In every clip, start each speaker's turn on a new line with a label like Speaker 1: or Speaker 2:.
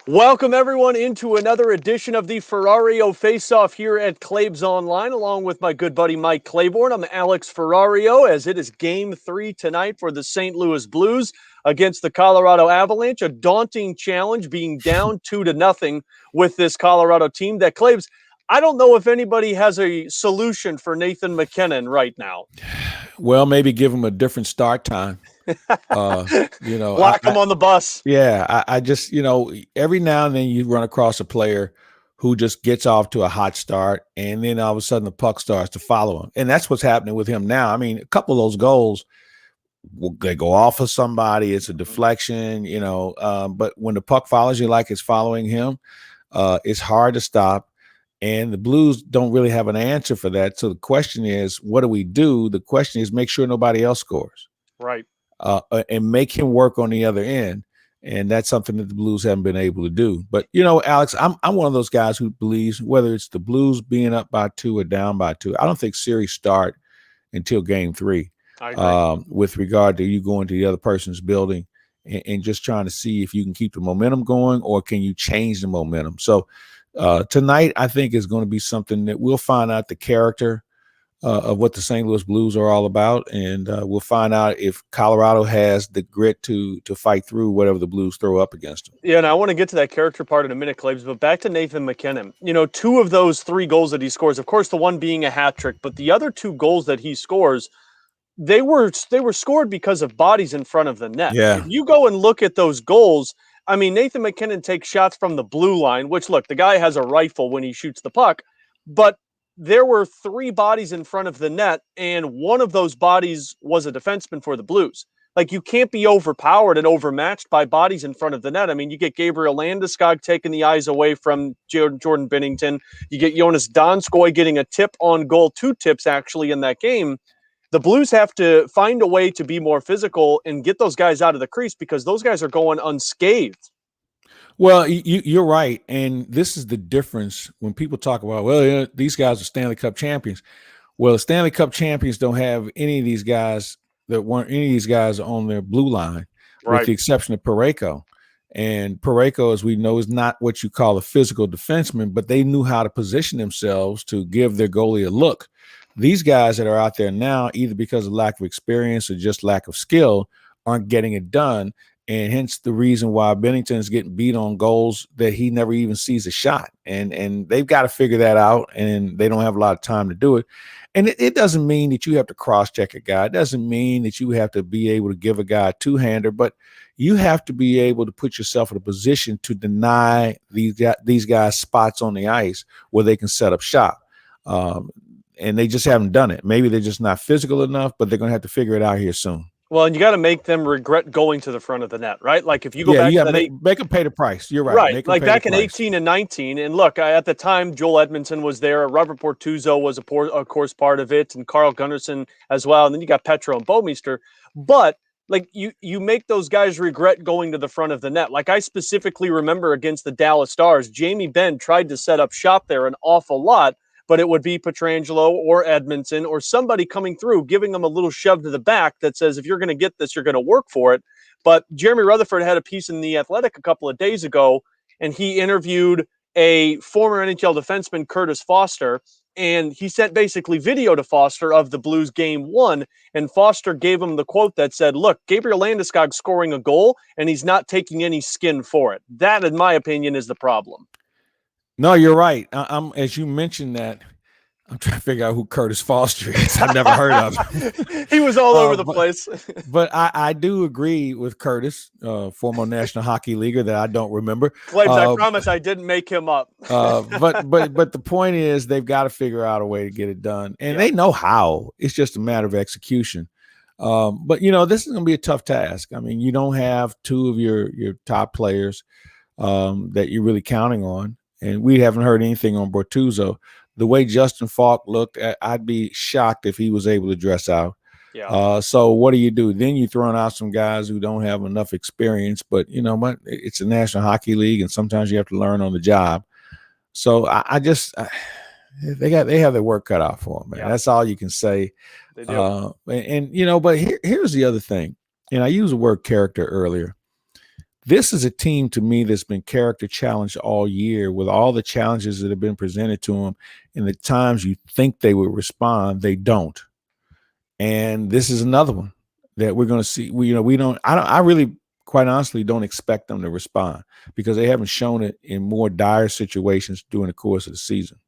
Speaker 1: Welcome, everyone, into another edition of the Ferrario Face-Off here at Claibs Online, along with my good buddy Mike Claiborne. I'm Alex Ferrario, as it is Game 3 tonight for the St. Louis Blues against the Colorado Avalanche. A daunting challenge, being down 2-0 with this Colorado team that Claibs, I don't know if anybody has a solution for Nathan MacKinnon right now.
Speaker 2: Well, maybe give him a different start time.
Speaker 1: Lock him on the bus.
Speaker 2: Yeah, I just, every now and then you run across a player who just gets off to a hot start, and then all of a sudden the puck starts to follow him. And that's what's happening with him now. I mean, a couple of those goals, they go off of somebody. It's a deflection, but when the puck follows you like it's following him, it's hard to stop. And the Blues don't really have an answer for that. So the question is, what do we do? The question is, make sure nobody else scores.
Speaker 1: Right.
Speaker 2: And make him work on the other end. And that's something that the Blues haven't been able to do. But, Alex, I'm one of those guys who believes whether it's the Blues being up by 2 or down by 2, I don't think series start until Game 3.
Speaker 1: I agree.
Speaker 2: With regard to you going to the other person's building and just trying to see if you can keep the momentum going or can you change the momentum. So tonight, I think, is going to be something that we'll find out the character of what the St. Louis Blues are all about, and we'll find out if Colorado has the grit to fight through whatever the Blues throw up against them.
Speaker 1: Yeah, and I want to get to that character part in a minute, Claves, but back to Nathan MacKinnon. 2 of those 3 goals that he scores, of course, the one being a hat trick, but the other 2 goals that he scores, they were scored because of bodies in front of the net.
Speaker 2: Yeah.
Speaker 1: If you go and look at those goals, I mean, Nathan MacKinnon takes shots from the blue line, which, look, the guy has a rifle when he shoots the puck, but there were 3 bodies in front of the net, and one of those bodies was a defenseman for the Blues. Like, you can't be overpowered and overmatched by bodies in front of the net. I mean, you get Gabriel Landeskog taking the eyes away from Jordan Binnington. You get Jonas Donskoy getting a tip on goal, 2 tips actually in that game. The Blues have to find a way to be more physical and get those guys out of the crease because those guys are going unscathed.
Speaker 2: Well, you're right, and this is the difference when people talk about, these guys are Stanley Cup champions. Well, the Stanley Cup champions don't have any of these guys that weren't any of these guys on their blue line,
Speaker 1: Right.
Speaker 2: with the exception of Parayko. And Parayko, as we know, is not what you call a physical defenseman, but they knew how to position themselves to give their goalie a look. These guys that are out there now, either because of lack of experience or just lack of skill, aren't getting it done. And hence the reason why Binnington's getting beat on goals that he never even sees a shot. And they've got to figure that out, and they don't have a lot of time to do it. And it doesn't mean that you have to cross-check a guy. It doesn't mean that you have to be able to give a guy a two-hander, but you have to be able to put yourself in a position to deny these guys spots on the ice where they can set up shop. And they just haven't done it. Maybe they're just not physical enough, but they're going to have to figure it out here soon.
Speaker 1: Well, and you got to make them regret going to the front of the net, right? Like if you go back
Speaker 2: to
Speaker 1: that
Speaker 2: make them pay the price. You're right.
Speaker 1: Right. Like back in 18 and 19. And look, at the time, Joel Edmondson was there. Robert Bortuzzo was, of course, part of it, and Carl Gunnarsson as well. And then you got Petro and Bouwmeester. But like you make those guys regret going to the front of the net. Like I specifically remember against the Dallas Stars, Jamie Benn tried to set up shop there an awful lot, but it would be Pietrangelo or Edmondson or somebody coming through, giving them a little shove to the back that says, if you're going to get this, you're going to work for it. But Jeremy Rutherford had a piece in The Athletic a couple of days ago, and he interviewed a former NHL defenseman, Curtis Foster, and he sent basically video to Foster of the Blues game 1, and Foster gave him the quote that said, look, Gabriel Landeskog scoring a goal, and he's not taking any skin for it. That, in my opinion, is the problem.
Speaker 2: No, you're right. I'm as you mentioned that, I'm trying to figure out who Curtis Foster is. I've never heard of him.
Speaker 1: He was all over the place.
Speaker 2: But I do agree with Curtis, former National Hockey Leaguer that I don't remember.
Speaker 1: Claims, I promise I didn't make him up.
Speaker 2: But the point is they've got to figure out a way to get it done. And they know how. It's just a matter of execution. But, this is going to be a tough task. I mean, you don't have 2 of your top players that you're really counting on. And we haven't heard anything on Bortuzzo. The way Justin Falk looked, I'd be shocked if he was able to dress out.
Speaker 1: Yeah.
Speaker 2: So what do? Then you're throwing out some guys who don't have enough experience. But you know what? It's a National Hockey League, and sometimes you have to learn on the job. So they have their work cut out for them, man. Yeah. That's all you can say.
Speaker 1: They do.
Speaker 2: But here's the other thing. And I used the word character earlier. This is a team to me that's been character challenged all year with all the challenges that have been presented to them. And the times you think they would respond, they don't. And this is another one that we're going to see. I really, quite honestly, don't expect them to respond because they haven't shown it in more dire situations during the course of the season.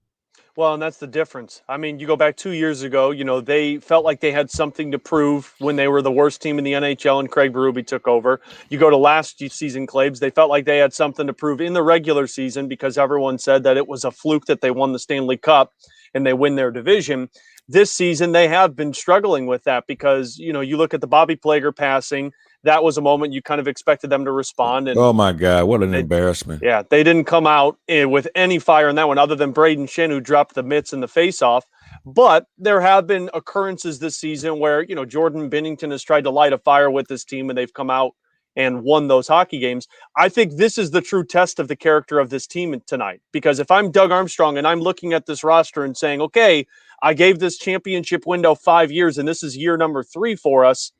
Speaker 1: Well, and that's the difference. I mean, you go back 2 years ago, they felt like they had something to prove when they were the worst team in the NHL and Craig Berube took over. You go to last season, Claibs, they felt like they had something to prove in the regular season because everyone said that it was a fluke that they won the Stanley Cup and they win their division. This season, they have been struggling with that because, you look at the Bobby Plager passing. That was a moment you kind of expected them to respond. And
Speaker 2: oh my God, what an embarrassment.
Speaker 1: Yeah, they didn't come out with any fire in that one other than Braden Shin, who dropped the mitts in the face-off. But there have been occurrences this season where, Jordan Binnington has tried to light a fire with this team and they've come out and won those hockey games. I think this is the true test of the character of this team tonight. Because if I'm Doug Armstrong and I'm looking at this roster and saying, okay, I gave this championship window 5 years and this is year number 3 for us,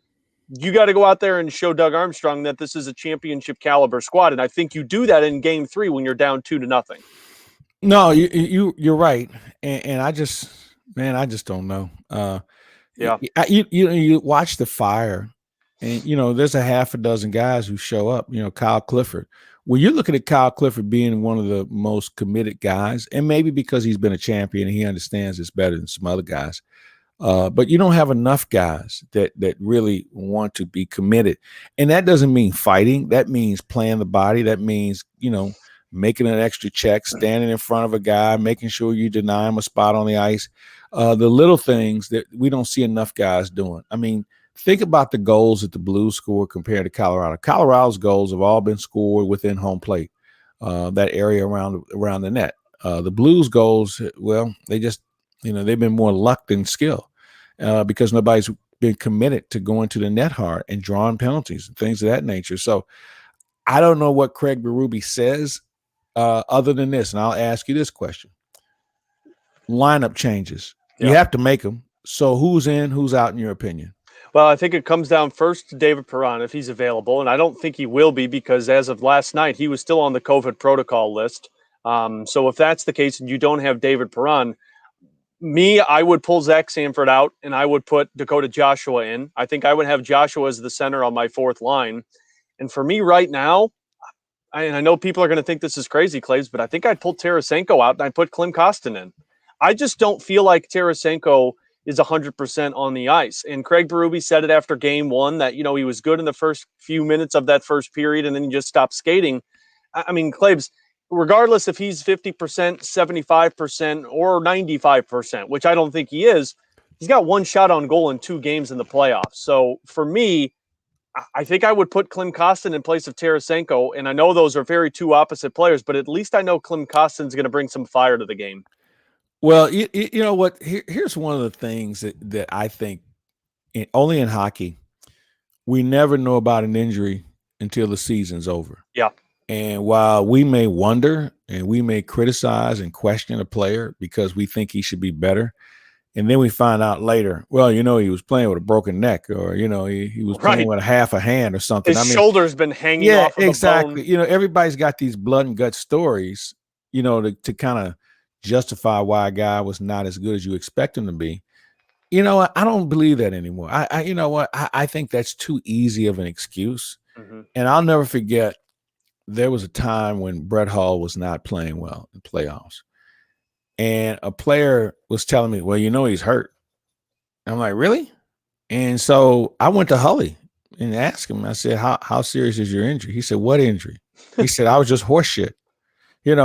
Speaker 1: you got to go out there and show Doug Armstrong that this is a championship caliber squad. And I think you do that in game 3 when you're down 2-0.
Speaker 2: No, you're right. And I just don't know.
Speaker 1: Yeah.
Speaker 2: You watch the fire and, there's a half a dozen guys who show up, Kyle Clifford. Well, you're looking at Kyle Clifford being one of the most committed guys, and maybe because he's been a champion and he understands this better than some other guys. But you don't have enough guys that really want to be committed. And that doesn't mean fighting. That means playing the body. That means, making an extra check, standing in front of a guy, making sure you deny him a spot on the ice. The little things that we don't see enough guys doing. I mean, think about the goals that the Blues score compared to Colorado. Colorado's goals have all been scored within home plate, that area around the net. The Blues goals, well, they just, they've been more luck than skill. Because nobody's been committed to going to the net hard and drawing penalties and things of that nature. So I don't know what Craig Berube says other than this, and I'll ask you this question. Lineup changes. Yeah. You have to make them. So who's in, who's out in your opinion?
Speaker 1: Well, I think it comes down first to David Perron if he's available, and I don't think he will be because as of last night, he was still on the COVID protocol list. So if that's the case and you don't have David Perron, I would pull Zach Sanford out and I would put Dakota Joshua in. I think I would have Joshua as the center on my fourth line. And for me right now, I know people are going to think this is crazy, Claves, but I think I'd pull Tarasenko out and I'd put Klim Kostin in. I just don't feel like Tarasenko is 100% on the ice. And Craig Berube said it after game 1 that, he was good in the first few minutes of that first period and then he just stopped skating. I mean, Claves, regardless if he's 50%, 75%, or 95%, which I don't think he is, he's got one shot on goal in 2 games in the playoffs. So for me, I think I would put Klim Kostin in place of Tarasenko, and I know those are very two opposite players, but at least I know Klim Kostin's going to bring some fire to the game.
Speaker 2: Well, you know what? Here's one of the things that I think only in hockey, we never know about an injury until the season's over.
Speaker 1: Yeah.
Speaker 2: And while we may wonder and we may criticize and question a player because we think he should be better, and then we find out later, well, he was playing with a broken neck or, he was playing with a half a hand or something.
Speaker 1: His shoulder's been hanging off of
Speaker 2: exactly.
Speaker 1: the bone.
Speaker 2: Everybody's got these blood and gut stories, to kind of justify why a guy was not as good as you expect him to be. I don't believe that anymore. I think that's too easy of an excuse. Mm-hmm. And I'll never forget, there was a time when Brett Hull was not playing well in playoffs. And a player was telling me, well, he's hurt. I'm like, really? And so I went to Hully and asked him, I said, how serious is your injury? He said, what injury? He said, I was just horse shit. And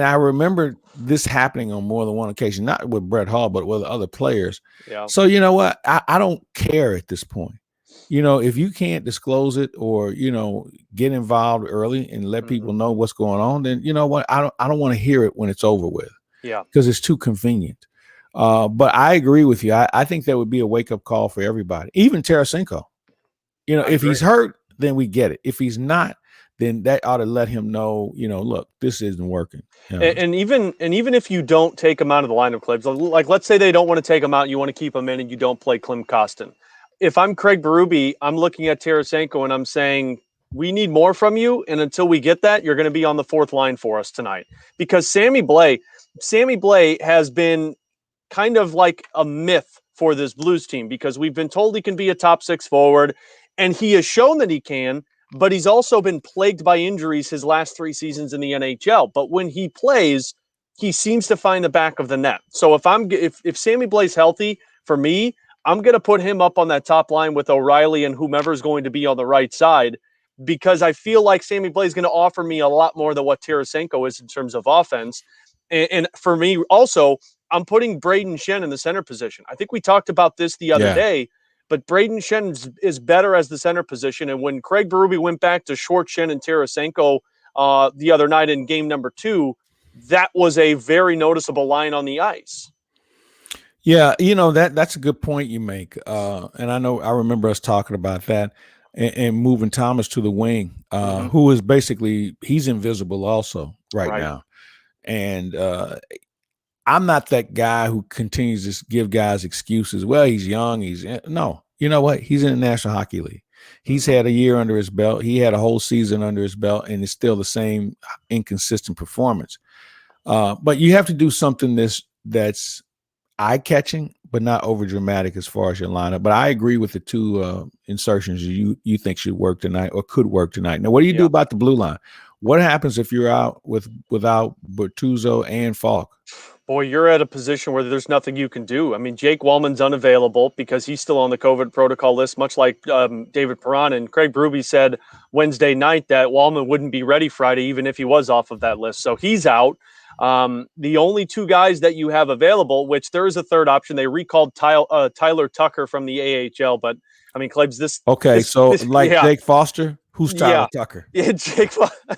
Speaker 2: I remember this happening on more than one occasion, not with Brett Hull, but with other players. Yeah. So you know what? I don't care at this point. If you can't disclose it or, get involved early and let people know what's going on, then you know what? I don't want to hear it when it's over with.
Speaker 1: Yeah.
Speaker 2: Because it's too convenient. But I agree with you. I think that would be a wake-up call for everybody, even Tarasenko. If he's hurt, then we get it. If he's not, then that ought to let him know, look, this isn't working.
Speaker 1: And even if you don't take him out of the lineup, Clips, like let's say they don't want to take him out, you want to keep him in and you don't play Klim Kostin. If I'm Craig Berube, I'm looking at Tarasenko and I'm saying, we need more from you. And until we get that, you're going to be on the fourth line for us tonight. Because Sammy Blais has been kind of like a myth for this Blues team because we've been told he can be a top six forward, and he has shown that he can, but he's also been plagued by injuries his last 3 seasons in the NHL. But when he plays, he seems to find the back of the net. So if Sammy Blais healthy, for me, I'm going to put him up on that top line with O'Reilly and whomever is going to be on the right side, because I feel like Sammy Blais is going to offer me a lot more than what Tarasenko is in terms of offense. And for me, also, I'm putting Braden Shen in the center position. I think we talked about this the other day, but Braden Shen is better as the center position. And when Craig Berube went back to short Shen and Tarasenko the other night in game number 2, that was a very noticeable line on the ice.
Speaker 2: Yeah, that's a good point you make. And I remember us talking about that and moving Thomas to the wing, who is basically, he's invisible also right now. And I'm not that guy who continues to give guys excuses. Well, he's young. No, you know what? He's in the National Hockey League. He's had a year under his belt. He had a whole season under his belt, and it's still the same inconsistent performance. But you have to do something that's eye-catching, but not over-dramatic as far as your lineup. But I agree with the two insertions you think should work tonight or could work tonight. Now, what do you do about the blue line? What happens if you're out without Bertuzzo and Falk?
Speaker 1: Boy, you're at a position where there's nothing you can do. I mean, Jake Wallman's unavailable because he's still on the COVID protocol list, much like David Perron. And Craig Berube said Wednesday night that Wallman wouldn't be ready Friday, even if he was off of that list. So he's out. The only two guys that you have available, which there is a third option, they recalled Tyler Tucker from the AHL. But, I mean, Klebs,
Speaker 2: Jake Foster? Who's Tyler Tucker?
Speaker 1: Yeah, Jake Foster.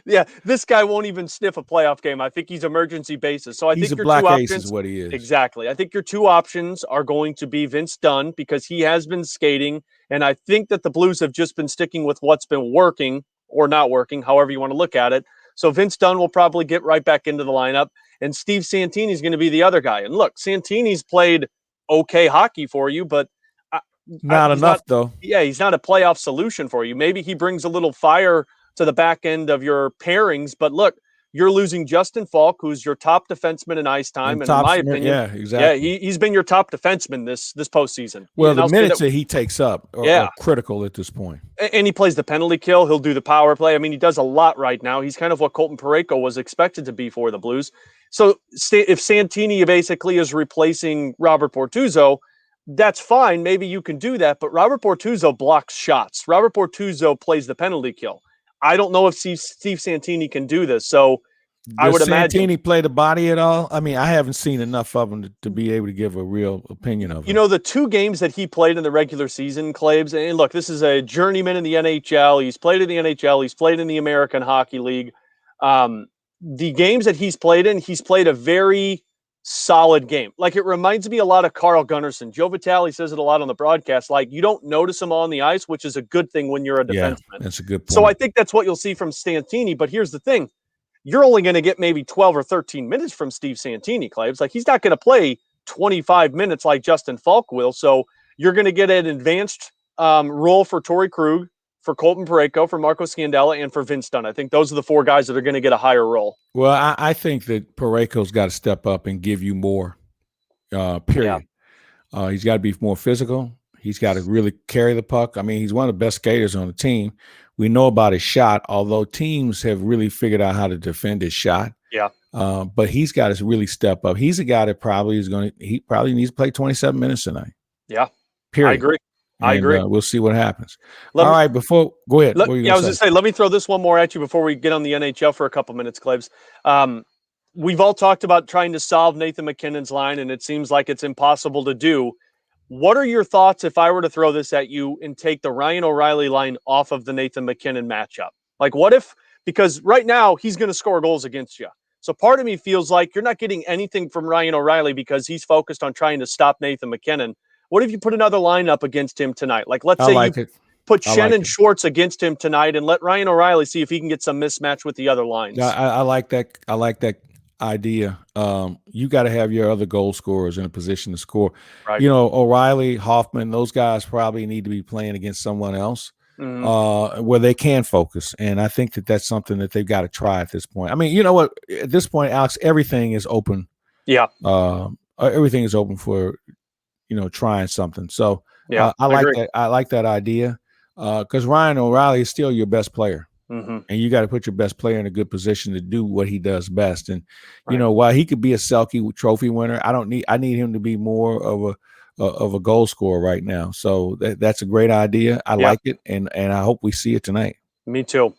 Speaker 1: Yeah, this guy won't even sniff a playoff game. I think he's emergency basis. So I think your
Speaker 2: black
Speaker 1: two
Speaker 2: ace
Speaker 1: options
Speaker 2: is what he is.
Speaker 1: Exactly. I think your two options are going to be Vince Dunn because he has been skating, and I think that the Blues have just been sticking with what's been working or not working, however you want to look at it. So Vince Dunn will probably get right back into the lineup, and Steve Santini is going to be the other guy. And look, Santini's played okay hockey for you, but
Speaker 2: not enough though.
Speaker 1: Yeah, he's not a playoff solution for you. Maybe he brings a little fire to the back end of your pairings, but look, you're losing Justin Falk, who's your top defenseman in ice time, and in my opinion,
Speaker 2: yeah, exactly.
Speaker 1: Yeah, he's been your top defenseman this postseason.
Speaker 2: Well, the minutes that he takes up are critical at this point.
Speaker 1: And he plays the penalty kill. He'll do the power play. I mean, he does a lot right now. He's kind of what Colton Parayko was expected to be for the Blues. So if Santini basically is replacing Robert Bortuzzo, that's fine. Maybe you can do that, but Robert Bortuzzo blocks shots. Robert Bortuzzo plays the penalty kill. I don't know if Steve Santini can do this. So I would imagine.
Speaker 2: Santini play the body at all? I mean, I haven't seen enough of him to be able to give a real opinion of it.
Speaker 1: You know, the 2 games that he played in the regular season, Claibs, and look, this is a journeyman in the NHL. He's played in the NHL. He's played in the American Hockey League. The games that he's played in, he's played a very solid game. Like, it reminds me a lot of Carl Gunnarsson. Joe Vitale says it a lot on the broadcast. Like, you don't notice him on the ice, which is a good thing when you're a defenseman.
Speaker 2: That's a good point.
Speaker 1: So I think that's what you'll see from Santini. But here's the thing. You're only going to get maybe 12 or 13 minutes from Steve Santini, Claibs. Like, he's not going to play 25 minutes like Justin Falk will. So you're going to get an advanced role for Torrey Krug, for Colton Parayko, for Marco Scandella, and for Vince Dunn. I think those are the 4 guys that are going to get a higher role.
Speaker 2: Well, I think that Parayko's got to step up and give you more, period. Yeah. He's got to be more physical. He's got to really carry the puck. I mean, he's one of the best skaters on the team. We know about his shot, although teams have really figured out how to defend his shot.
Speaker 1: Yeah.
Speaker 2: But he's got to really step up. He's a guy that he probably needs to play 27 minutes tonight.
Speaker 1: Yeah.
Speaker 2: Period.
Speaker 1: I agree. I agree.
Speaker 2: We'll see what happens. All right, go ahead.
Speaker 1: I was going to say, let me throw this one more at you before we get on the NHL for a couple minutes, Klebs. We've all talked about trying to solve Nathan MacKinnon's line, and it seems like it's impossible to do. What are your thoughts if I were to throw this at you and take the Ryan O'Reilly line off of the Nathan MacKinnon matchup? Like, what if, because right now he's going to score goals against you. So part of me feels like you're not getting anything from Ryan O'Reilly because he's focused on trying to stop Nathan MacKinnon. What if you put another lineup against him tonight? Like, let's say you put Shannon Schwartz against him tonight and let Ryan O'Reilly see if he can get some mismatch with the other lines.
Speaker 2: I like that. I like that idea. You got to have your other goal scorers in a position to score. Right. You know, O'Reilly, Hoffman, those guys probably need to be playing against someone else. where they can focus. And I think that that's something that they've got to try at this point. I mean, you know what? At this point, Alex, everything is open.
Speaker 1: Yeah.
Speaker 2: Everything is open for, trying something. So
Speaker 1: yeah,
Speaker 2: I like that. I like that idea because Ryan O'Reilly is still your best player. And you got to put your best player in a good position to do what he does best. And, while he could be a Selke trophy winner, I need him to be more of a goal scorer right now. So that's a great idea. I like it. And I hope we see it tonight.
Speaker 1: Me too.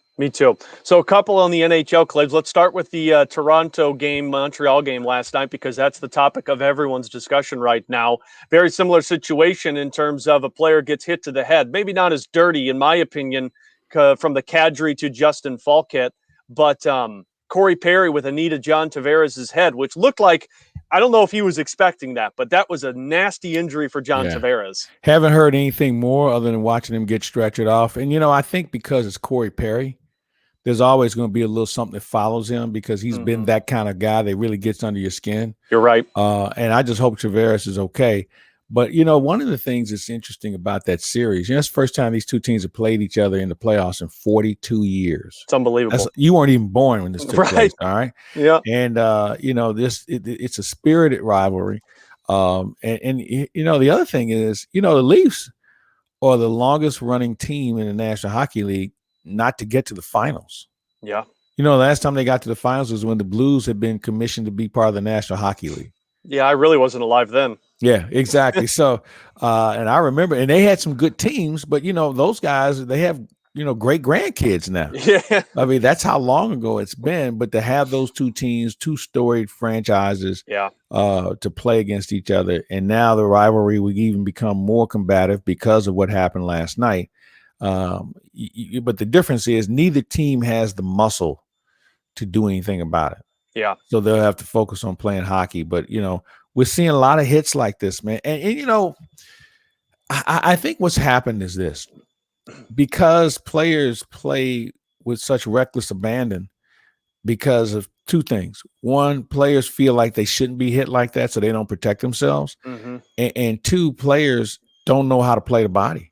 Speaker 1: So a couple on the NHL clubs. Let's start with the Toronto game, Montreal game last night, because that's the topic of everyone's discussion right now. Very similar situation in terms of a player gets hit to the head. Maybe not as dirty, in my opinion, from the Kadri to Justin Falk hit, but Corey Perry with a knee to John Tavares' head, which looked like, I don't know if he was expecting that, but that was a nasty injury for John Tavares.
Speaker 2: Haven't heard anything more other than watching him get stretchered off. And, I think because it's Corey Perry, there's always going to be a little something that follows him because he's been that kind of guy that really gets under your skin.
Speaker 1: You're right.
Speaker 2: And I just hope Tavares is okay. But, one of the things that's interesting about that series, it's the first time these two teams have played each other in the playoffs in 42 years.
Speaker 1: It's unbelievable.
Speaker 2: You weren't even born when this took place, all right?
Speaker 1: Yeah.
Speaker 2: And, it's a spirited rivalry. And the other thing is, the Leafs are the longest running team in the National Hockey League not to get to the finals.
Speaker 1: Yeah.
Speaker 2: The last time they got to the finals was when the Blues had been commissioned to be part of the National Hockey League.
Speaker 1: Yeah, I really wasn't alive then.
Speaker 2: Yeah, exactly. So, and I remember, and they had some good teams, but those guys, they have, great grandkids now.
Speaker 1: Yeah.
Speaker 2: I mean, that's how long ago it's been. But to have those two teams, two storied franchises, to play against each other, and now the rivalry would even become more combative because of what happened last night. But the difference is neither team has the muscle to do anything about it.
Speaker 1: Yeah.
Speaker 2: So they'll have to focus on playing hockey. But, we're seeing a lot of hits like this, man. And I think what's happened is this. Because players play with such reckless abandon because of two things. One, players feel like they shouldn't be hit like that, so they don't protect themselves. And two, players don't know how to play the body.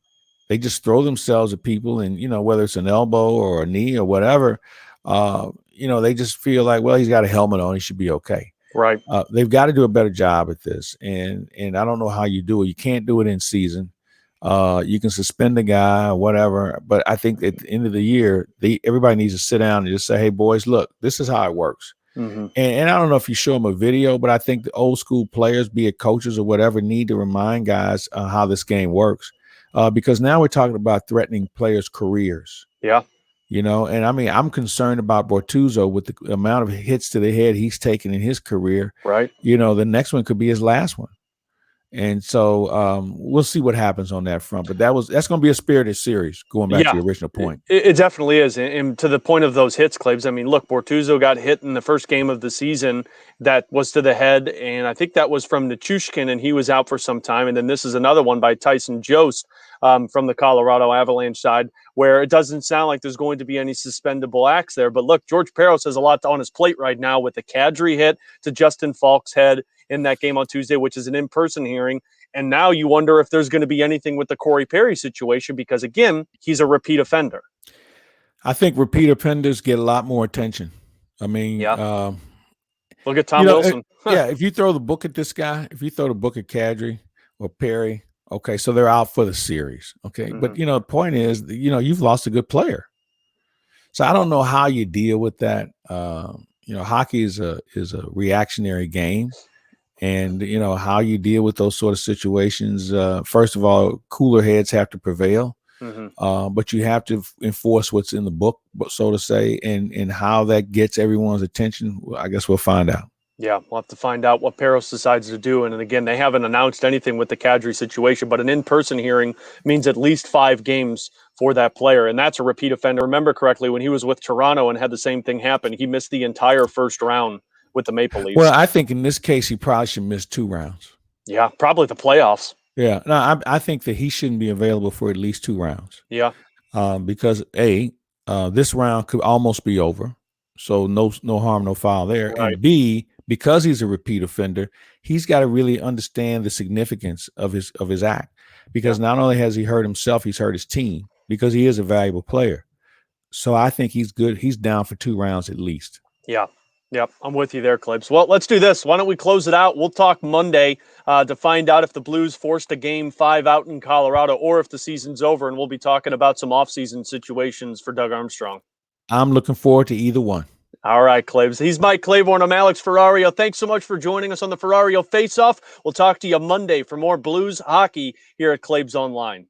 Speaker 2: They just throw themselves at people, and, whether it's an elbow or a knee or whatever, they just feel like, well, he's got a helmet on, he should be okay.
Speaker 1: Right.
Speaker 2: They've got to do a better job at this. And I don't know how you do it. You can't do it in season. You can suspend the guy or whatever. But I think at the end of the year, everybody needs to sit down and just say, hey, boys, look, this is how it works. And I don't know if you show them a video, but I think the old school players, be it coaches or whatever, need to remind guys how this game works. Because now we're talking about threatening players' careers.
Speaker 1: Yeah.
Speaker 2: And I mean, I'm concerned about Bortuzzo with the amount of hits to the head he's taken in his career.
Speaker 1: Right.
Speaker 2: The next one could be his last one. And so we'll see what happens on that front. But that's going to be a spirited series, going back to your original point.
Speaker 1: It definitely is. And to the point of those hits, Claves, I mean, look, Bortuzzo got hit in the first game of the season that was to the head. And I think that was from Nichushkin, and he was out for some time. And then this is another one by Tyson Jost from the Colorado Avalanche side, where it doesn't sound like there's going to be any suspendable acts there. But look, George Parros has a lot on his plate right now with the Kadri hit to Justin Falk's head in that game on Tuesday, which is an in-person hearing. And now you wonder if there's going to be anything with the Corey Perry situation, because, again, he's a repeat offender.
Speaker 2: I think repeat offenders get a lot more attention. I mean,
Speaker 1: look at Tom Wilson.
Speaker 2: If you throw the book at this guy, if you throw the book at Kadri or Perry, okay, so they're out for the series. Okay. But, the point is, you've lost a good player. So I don't know how you deal with that. Hockey is a reactionary game. And, how you deal with those sort of situations. First of all, cooler heads have to prevail. But you have to enforce what's in the book, so to say, and how that gets everyone's attention. I guess we'll find out.
Speaker 1: Yeah, we'll have to find out what Parros decides to do. And again, they haven't announced anything with the Kadri situation, but an in-person hearing means at least 5 games for that player. And that's a repeat offender. Remember correctly, when he was with Toronto and had the same thing happen, he missed the entire first round with the Maple Leafs.
Speaker 2: Well, I think in this case, he probably should miss 2 rounds.
Speaker 1: Yeah, probably the playoffs.
Speaker 2: Yeah, no, I think that he shouldn't be available for at least 2 rounds.
Speaker 1: Yeah.
Speaker 2: Because this round could almost be over. So no harm, no foul there. Right. And B, because he's a repeat offender, he's got to really understand the significance of his act. Because not only has he hurt himself, he's hurt his team. because he is a valuable player. So I think he's good. He's down for 2 rounds at least.
Speaker 1: Yeah. Yep, I'm with you there, Clibs. Well, let's do this. Why don't we close it out? We'll talk Monday to find out if the Blues forced a Game 5 out in Colorado or if the season's over, and we'll be talking about some offseason situations for Doug Armstrong.
Speaker 2: I'm looking forward to either one.
Speaker 1: All right, Clibs. He's Mike Claiborne. I'm Alex Ferrario. Thanks so much for joining us on the Ferrario Face-Off. We'll talk to you Monday for more Blues hockey here at Claibs Online.